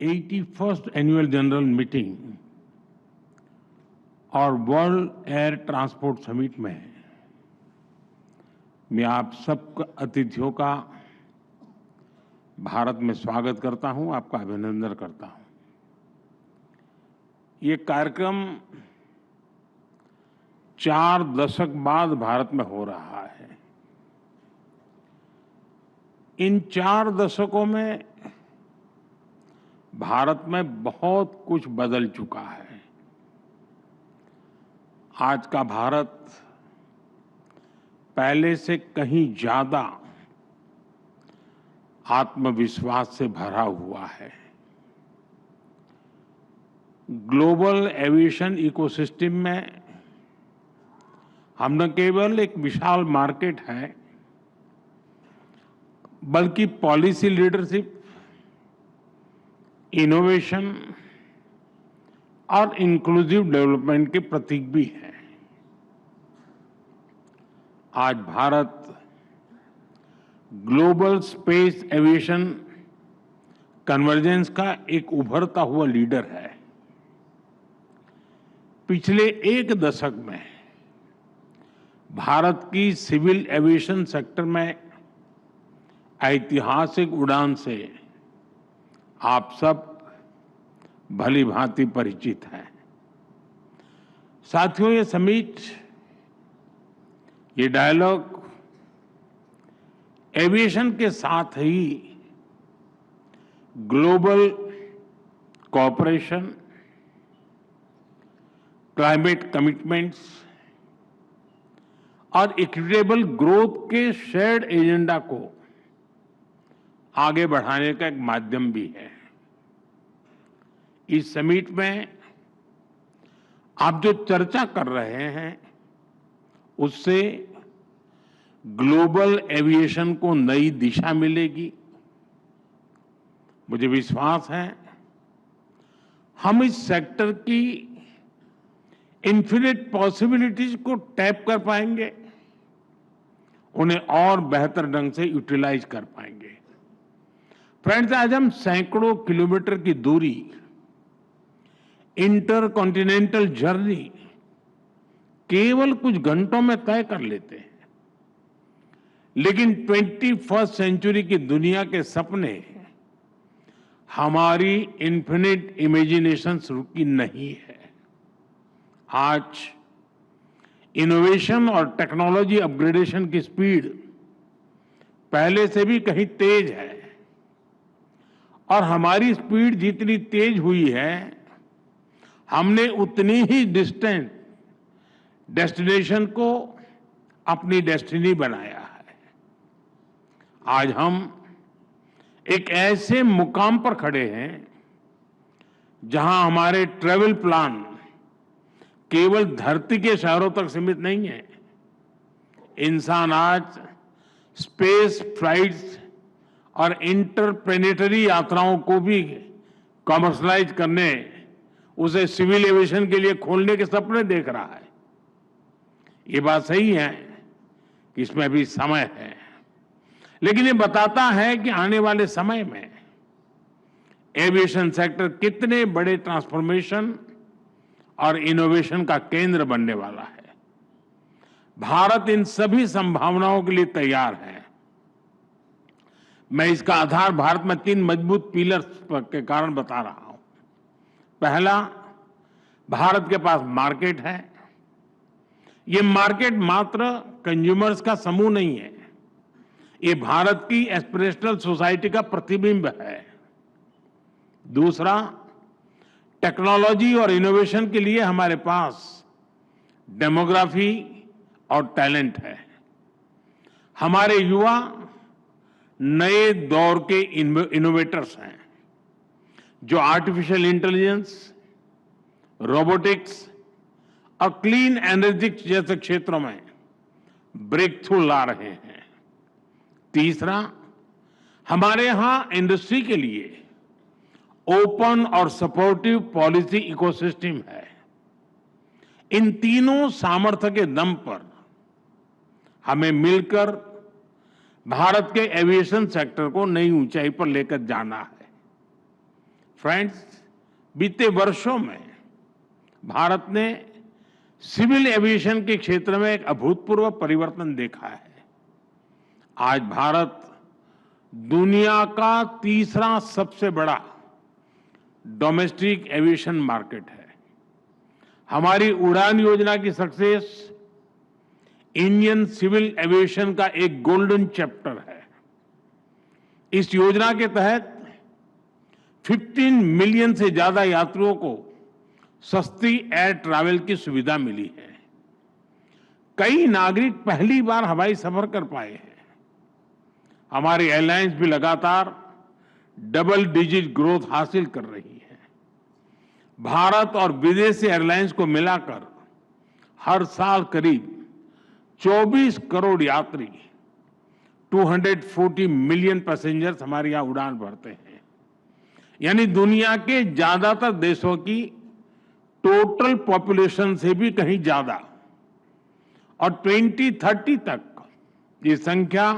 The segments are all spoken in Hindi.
81st एनुअल जनरल मीटिंग और वर्ल्ड एयर ट्रांसपोर्ट समिट में मैं आप सब अतिथियों का भारत में स्वागत करता हूं, आपका अभिनंदन करता हूं। ये कार्यक्रम 4 दशक बाद भारत में हो रहा है। इन 4 दशकों में भारत में बहुत कुछ बदल चुका है। आज का भारत पहले से कहीं ज्यादा आत्मविश्वास से भरा हुआ है। ग्लोबल एविएशन इकोसिस्टम में हम न केवल एक विशाल मार्केट है, बल्कि पॉलिसी लीडरशिप, इनोवेशन और इंक्लूसिव डेवलपमेंट के प्रतीक भी है। आज Bharat global space aviation convergence का एक उभरता हुआ लीडर है। पिछले 1 दशक में भारत की सिविल एविएशन सेक्टर में ऐतिहासिक उड़ान से आप सब भली भांति परिचित हैं। साथियों, ये समिट, ये डायलॉग एविएशन के साथ ही ग्लोबल कोऑपरेशन, क्लाइमेट कमिटमेंट्स और इक्विटेबल ग्रोथ के शेयर्ड एजेंडा को आगे बढ़ाने का एक माध्यम भी है। इस समिट में आप जो चर्चा कर रहे हैं, उससे ग्लोबल एविएशन को नई दिशा मिलेगी। मुझे विश्वास है हम इस सेक्टर की इन्फिनिट पॉसिबिलिटीज को टैप कर पाएंगे, उन्हें और बेहतर ढंग से यूटिलाइज कर पाएंगे। फ्रेंड्स, आज हम सैकड़ों किलोमीटर की दूरी, इंटर कॉन्टिनेंटल जर्नी केवल कुछ घंटों में तय कर लेते हैं, लेकिन 21st सेंचुरी की दुनिया के सपने हमारी इन्फिनिट इमेजिनेशन रुकी नहीं है। आज इनोवेशन और टेक्नोलॉजी अपग्रेडेशन की स्पीड पहले से भी कहीं तेज है, और हमारी स्पीड जितनी तेज हुई है, हमने उतनी ही डिस्टेंट डेस्टिनेशन को अपनी डेस्टिनी बनाया है। आज हम एक ऐसे मुकाम पर खड़े हैं जहां हमारे ट्रैवल प्लान केवल धरती के शहरों तक सीमित नहीं है। इंसान आज स्पेस फ्लाइट्स और इंटरप्लेनेटरी यात्राओं को भी कमर्शलाइज करने, उसे सिविल एविएशन के लिए खोलने के सपने देख रहा है। ये बात सही है कि इसमें अभी समय है, लेकिन ये बताता है कि आने वाले समय में एविएशन सेक्टर कितने बड़े ट्रांसफॉर्मेशन और इनोवेशन का केंद्र बनने वाला है। भारत इन सभी संभावनाओं के लिए तैयार है। मैं इसका आधार भारत में 3 मजबूत पिलर्स के कारण बता रहा हूं। पहला, भारत के पास मार्केट है। ये मार्केट मात्र कंज्यूमर्स का समूह नहीं है, ये भारत की एस्पिरेशनल सोसाइटी का प्रतिबिंब है। दूसरा, टेक्नोलॉजी और इनोवेशन के लिए हमारे पास डेमोग्राफी और टैलेंट है। हमारे युवा नए दौर के इनोवेटर्स हैं, जो आर्टिफिशियल इंटेलिजेंस, रोबोटिक्स और क्लीन एनर्जी जैसे क्षेत्रों में ब्रेक थ्रू ला रहे हैं। तीसरा, हमारे यहां इंडस्ट्री के लिए ओपन और सपोर्टिव पॉलिसी इकोसिस्टम है। इन तीनों सामर्थ्य के दम पर हमें मिलकर भारत के एविएशन सेक्टर को नई ऊंचाई पर लेकर जाना है। फ्रेंड्स, बीते वर्षों में भारत ने सिविल एविएशन के क्षेत्र में एक अभूतपूर्व परिवर्तन देखा है। आज भारत दुनिया का तीसरा सबसे बड़ा डोमेस्टिक एविएशन मार्केट है। हमारी उड़ान योजना की सक्सेस इंडियन सिविल एविएशन का एक गोल्डन चैप्टर है। इस योजना के तहत 15 मिलियन से ज्यादा यात्रियों को सस्ती एयर ट्रैवल की सुविधा मिली है। कई नागरिक पहली बार हवाई सफर कर पाए हैं। हमारी एयरलाइंस भी लगातार डबल डिजिट ग्रोथ हासिल कर रही है। भारत और विदेशी एयरलाइंस को मिलाकर हर साल करीब 24 करोड़ यात्री 240 मिलियन पैसेंजर्स हमारे यहां उड़ान भरते हैं। यानी दुनिया के ज्यादातर देशों की टोटल पॉपुलेशन से भी कहीं ज्यादा। और 2030 तक ये संख्या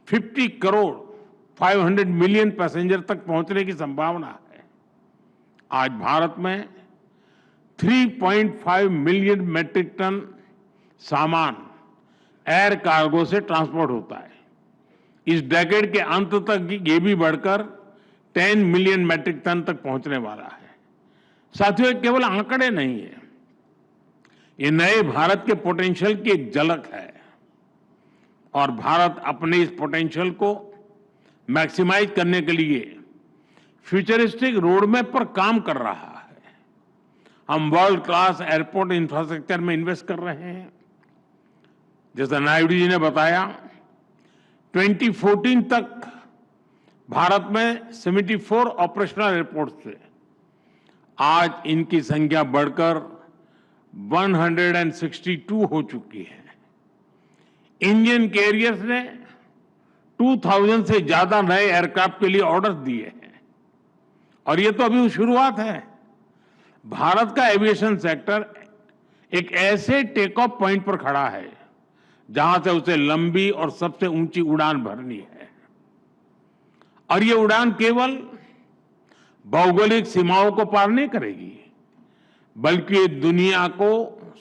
50 करोड़ 500 मिलियन पैसेंजर तक पहुंचने की संभावना है। आज भारत में 3.5 मिलियन मैट्रिक टन सामान एयर कार्गो से ट्रांसपोर्ट होता है। इस डेकेड के अंत तक ये भी बढ़कर 10 मिलियन मैट्रिक टन तक पहुंचने वाला है। साथियों, ये केवल आंकड़े नहीं है, ये नए भारत के पोटेंशियल की एक झलक है और भारत अपने इस पोटेंशियल को मैक्सिमाइज करने के लिए फ्यूचरिस्टिक रोडमैप पर काम कर रहा है। हम वर्ल्ड क्लास एयरपोर्ट इंफ्रास्ट्रक्चर में इन्वेस्ट कर रहे हैं। जैसा नायडू जी ने बताया, 2014 तक भारत में 74 ऑपरेशनल एयरपोर्ट थे। आज इनकी संख्या बढ़कर 162 हो चुकी है। इंडियन कैरियर्स ने 2000 से ज्यादा नए एयरक्राफ्ट के लिए ऑर्डर दिए हैं और ये तो अभी शुरुआत है। भारत का एविएशन सेक्टर एक ऐसे टेक ऑफ पॉइंट पर खड़ा है जहां से उसे लंबी और सबसे ऊंची उड़ान भरनी है। और ये उड़ान केवल भौगोलिक सीमाओं को पार नहीं करेगी, बल्कि दुनिया को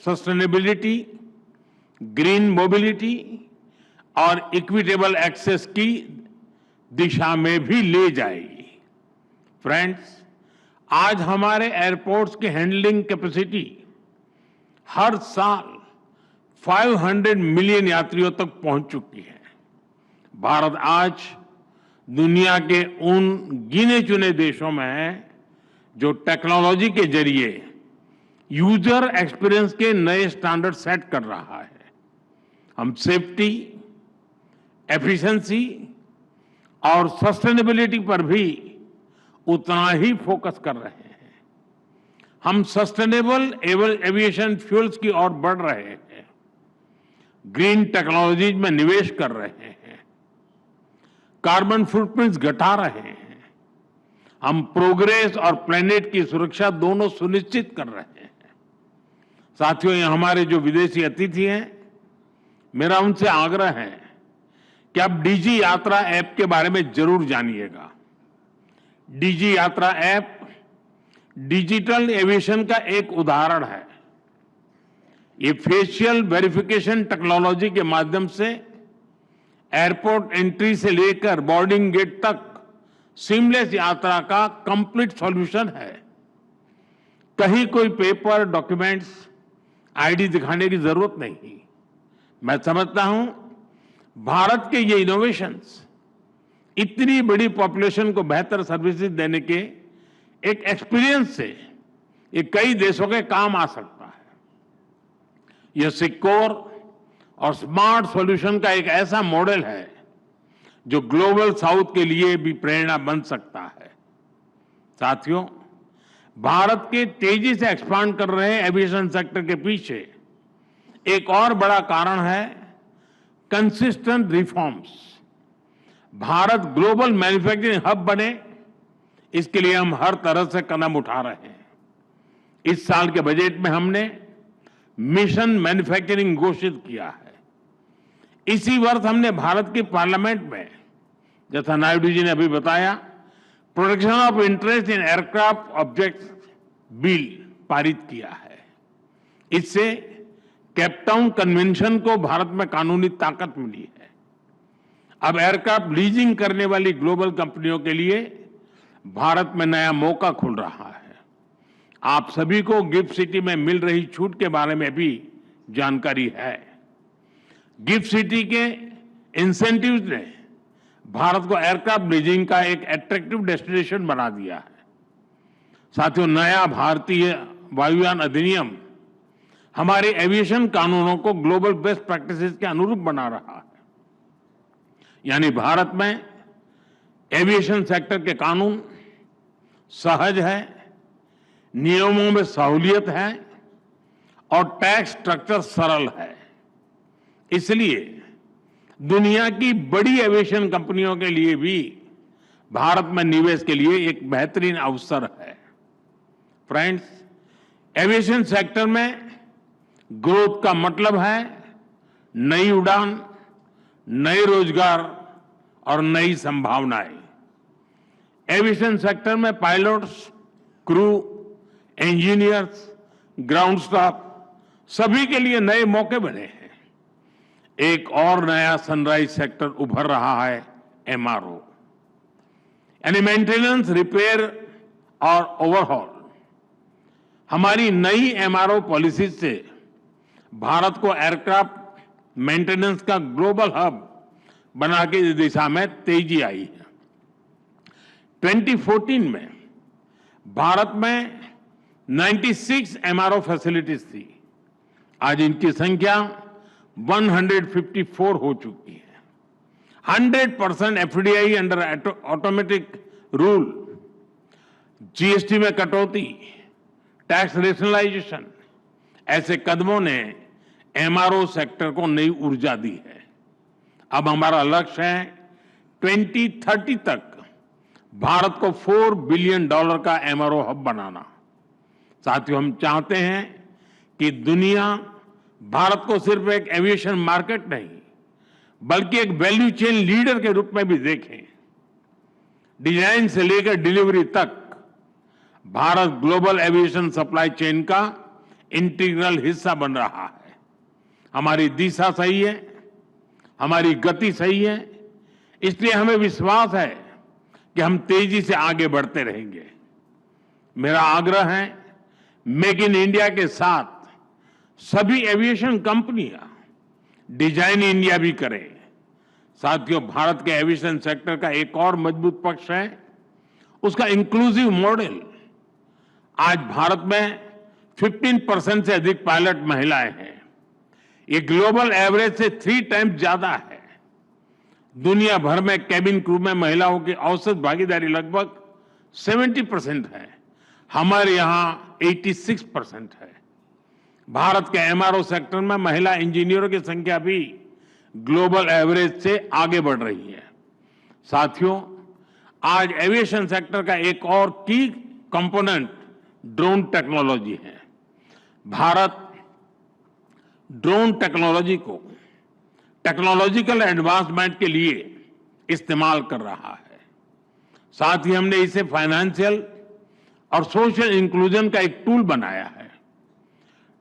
सस्टेनेबिलिटी, ग्रीन मोबिलिटी और इक्विटेबल एक्सेस की दिशा में भी ले जाएगी। फ्रेंड्स, आज हमारे एयरपोर्ट्स की हैंडलिंग कैपेसिटी हर साल 500 मिलियन यात्रियों तक पहुंच चुकी है। भारत आज दुनिया के उन गिने चुने देशों में है जो टेक्नोलॉजी के जरिए यूजर एक्सपीरियंस के नए स्टैंडर्ड सेट कर रहा है। हम सेफ्टी, एफिशिएंसी और सस्टेनेबिलिटी पर भी उतना ही फोकस कर रहे हैं। हम सस्टेनेबल एविएशन फ्यूल्स की ओर बढ़ रहे हैं, ग्रीन टेक्नोलॉजीज में निवेश कर रहे हैं, कार्बन फुटप्रिंट्स घटा रहे हैं। हम प्रोग्रेस और प्लेनेट की सुरक्षा दोनों सुनिश्चित कर रहे हैं। साथियों, ये हमारे जो विदेशी अतिथि हैं, मेरा उनसे आग्रह है कि आप डीजी यात्रा ऐप के बारे में जरूर जानिएगा। डीजी यात्रा ऐप डिजिटल एविएशन का एक उदाहरण है। ये फेशियल वेरिफिकेशन टेक्नोलॉजी के माध्यम से एयरपोर्ट एंट्री से लेकर बोर्डिंग गेट तक सीमलेस यात्रा का कंप्लीट सॉल्यूशन है। कहीं कोई पेपर, डॉक्यूमेंट्स, आईडी दिखाने की जरूरत नहीं। मैं समझता हूं भारत के ये इनोवेशंस इतनी बड़ी पॉपुलेशन को बेहतर सर्विसेज देने के एक एक्सपीरियंस से ये कई देशों के काम आ सकता है। यह सिक्योर और स्मार्ट सॉल्यूशन का एक ऐसा मॉडल है जो ग्लोबल साउथ के लिए भी प्रेरणा बन सकता है। साथियों, भारत के तेजी से एक्सपांड कर रहे एविएशन सेक्टर के पीछे एक और बड़ा कारण है consistent reforms. Bharat global manufacturing hub बने, इसके लिए हम हर तरह से कदम उठा रहे हैं। इस साल के बजट में हमने मिशन मैन्युफैक्चरिंग घोषित किया है। इसी वर्ष हमने भारत की पार्लियामेंट में, जैसा नायडू जी ने अभी बताया, protection of interest in aircraft objects bill पारित किया है। इससे केपटाउन कन्वेंशन को भारत में कानूनी ताकत मिली है। अब एयरक्राफ्ट लीजिंग करने वाली ग्लोबल कंपनियों के लिए भारत में नया मौका खुल रहा है। आप सभी को गिफ्ट सिटी में मिल रही छूट के बारे में भी जानकारी है। गिफ्ट सिटी के इंसेंटिव्स ने भारत को एयरक्राफ्ट लीजिंग का एक अट्रैक्टिव डेस्टिनेशन बना दिया है। साथियों, नया भारतीय वायुयान अधिनियम हमारे एविएशन कानूनों को ग्लोबल बेस्ट प्रैक्टिसेस के अनुरूप बना रहा है। यानी भारत में एविएशन सेक्टर के कानून सहज है, नियमों में सहूलियत है और टैक्स स्ट्रक्चर सरल है। इसलिए दुनिया की बड़ी एविएशन कंपनियों के लिए भी भारत में निवेश के लिए एक बेहतरीन अवसर है। फ्रेंड्स, एविएशन सेक्टर में ग्रोथ का मतलब है नई उड़ान, नए रोजगार और नई संभावनाएं। एविएशन सेक्टर में pilots, crew, engineers, ground staff सभी के लिए नए मौके बने हैं। एक और नया सनराइज सेक्टर उभर रहा है, एमआरओ यानी मेंटेनेंस, रिपेयर और ओवरहॉल। हमारी नई एमआरओ पॉलिसी से भारत को एयरक्राफ्ट मेंटेनेंस का ग्लोबल हब बना के इस दिशा में तेजी आई है। 2014 में भारत में 96 एमआरओ फैसिलिटीज थी। आज इनकी संख्या 154 हो चुकी है। 100% FDI under automatic rule, GST में कटौती, टैक्स रेशनलाइजेशन, ऐसे कदमों ने एमआरओ सेक्टर को नई ऊर्जा दी है। अब हमारा लक्ष्य है 2030 तक भारत को $4 बिलियन का एमआरओ हब बनाना। साथियों, हम चाहते हैं कि दुनिया भारत को सिर्फ एक एविएशन मार्केट नहीं बल्कि एक वैल्यू चेन लीडर के रूप में भी देखें। डिजाइन से लेकर डिलीवरी तक Bharat global aviation supply chain का इंटीग्रल हिस्सा बन रहा है। हमारी दिशा सही है, हमारी गति सही है, इसलिए हमें विश्वास है कि हम तेजी से आगे बढ़ते रहेंगे। मेरा आग्रह है, मेक इन इंडिया के साथ सभी एविएशन कंपनियां डिजाइन इंडिया भी करें। साथियों, भारत के एविएशन सेक्टर का एक और मजबूत पक्ष है उसका इंक्लूसिव मॉडल। आज भारत में 15% से अधिक पायलट महिलाएं हैं। ये ग्लोबल एवरेज से 3 टाइम्स ज्यादा है। दुनिया भर में कैबिन क्रू में महिलाओं की औसत भागीदारी लगभग 70% है। हमारे यहां 86% है। भारत के एमआरओ सेक्टर में महिला इंजीनियरों की संख्या भी ग्लोबल एवरेज से आगे बढ़ रही है। साथियों, आज एविएशन सेक्टर का एक और की कंपोनेंट ड्रोन टेक्नोलॉजी है। भारत ड्रोन टेक्नोलॉजी को टेक्नोलॉजिकल एडवांसमेंट के लिए इस्तेमाल कर रहा है। साथ ही हमने इसे फाइनेंशियल और सोशल इंक्लूजन का एक टूल बनाया है।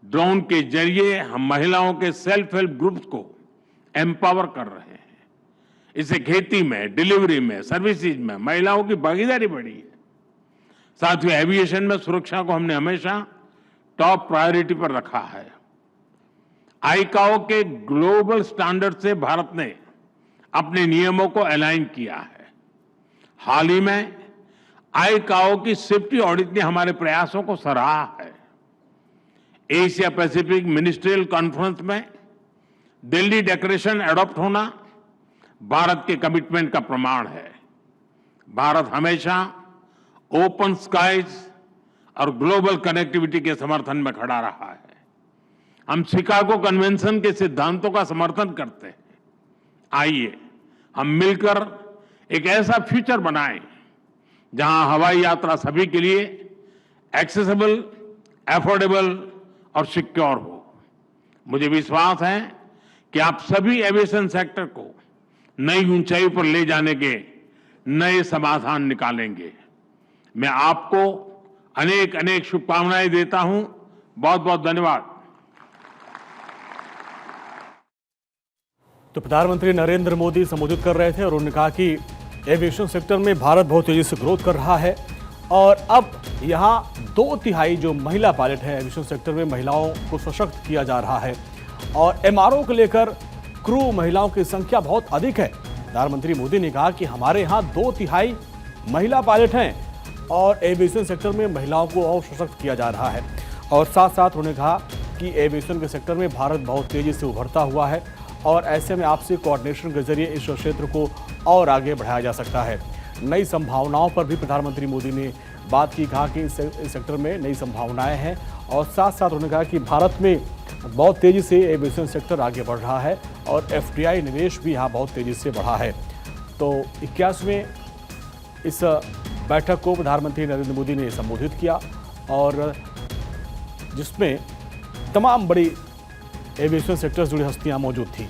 ड्रोन के जरिए हम महिलाओं के सेल्फ हेल्प ग्रुप्स को एम्पावर कर रहे हैं। इससे खेती में, डिलीवरी में, सर्विसेज में महिलाओं की भागीदारी बढ़ी है। साथ ही एविएशन में सुरक्षा को हमने हमेशा टॉप प्रायोरिटी पर रखा है। आईकाओ के ग्लोबल स्टैंडर्ड से भारत ने अपने नियमों को अलाइन किया है। हाल ही में आईकाओ की सेफ्टी ऑडिट ने हमारे प्रयासों को सराहा है। एशिया पैसिफिक मिनिस्ट्रियल कॉन्फ्रेंस में दिल्ली डिक्लेरेशन अडॉप्ट होना भारत के कमिटमेंट का प्रमाण है। भारत हमेशा ओपन स्काईज और ग्लोबल कनेक्टिविटी के समर्थन में खड़ा रहा है। हम शिकागो कन्वेंशन के सिद्धांतों का समर्थन करते हैं। आइए हम मिलकर एक ऐसा फ्यूचर बनाएं जहां हवाई यात्रा सभी के लिए एक्सेसिबल, अफोर्डेबल और सिक्योर हो। मुझे विश्वास है कि आप सभी एविएशन सेक्टर को नई ऊंचाई पर ले जाने के नए समाधान निकालेंगे। मैं आपको अनेक अनेक शुभकामनाएं देता हूं। बहुत बहुत धन्यवाद। तो प्रधानमंत्री नरेंद्र मोदी संबोधित कर रहे थे और उन्होंने कहा कि एविएशन सेक्टर में भारत बहुत तेजी से ग्रोथ कर रहा है और अब यहाँ 2/3 जो महिला पायलट है एविएशन सेक्टर में महिलाओं को सशक्त किया जा रहा है और एमआरओ को लेकर क्रू महिलाओं की संख्या बहुत अधिक है। प्रधानमंत्री मोदी ने कहा कि हमारे यहाँ 2/3 महिला पायलट हैं और एविएशन सेक्टर में महिलाओं को और सशक्त किया जा रहा है और साथ साथ उन्होंने कहा कि एविएशन के सेक्टर में भारत बहुत तेजी से उभरता हुआ है और ऐसे में आपसी कोऑर्डिनेशन के जरिए इस क्षेत्र को और आगे बढ़ाया जा सकता है। नई संभावनाओं पर भी प्रधानमंत्री मोदी ने बात की, कहा कि इस सेक्टर में नई संभावनाएं हैं और साथ साथ उन्होंने कहा कि भारत में बहुत तेज़ी से एविएशन सेक्टर आगे बढ़ रहा है और एफडीआई निवेश भी यहाँ बहुत तेज़ी से बढ़ा है। तो 21वें इस बैठक को प्रधानमंत्री नरेंद्र मोदी ने संबोधित किया और जिसमें तमाम बड़ी एविएशन सेक्टर से जुड़ी हस्तियाँ मौजूद थीं।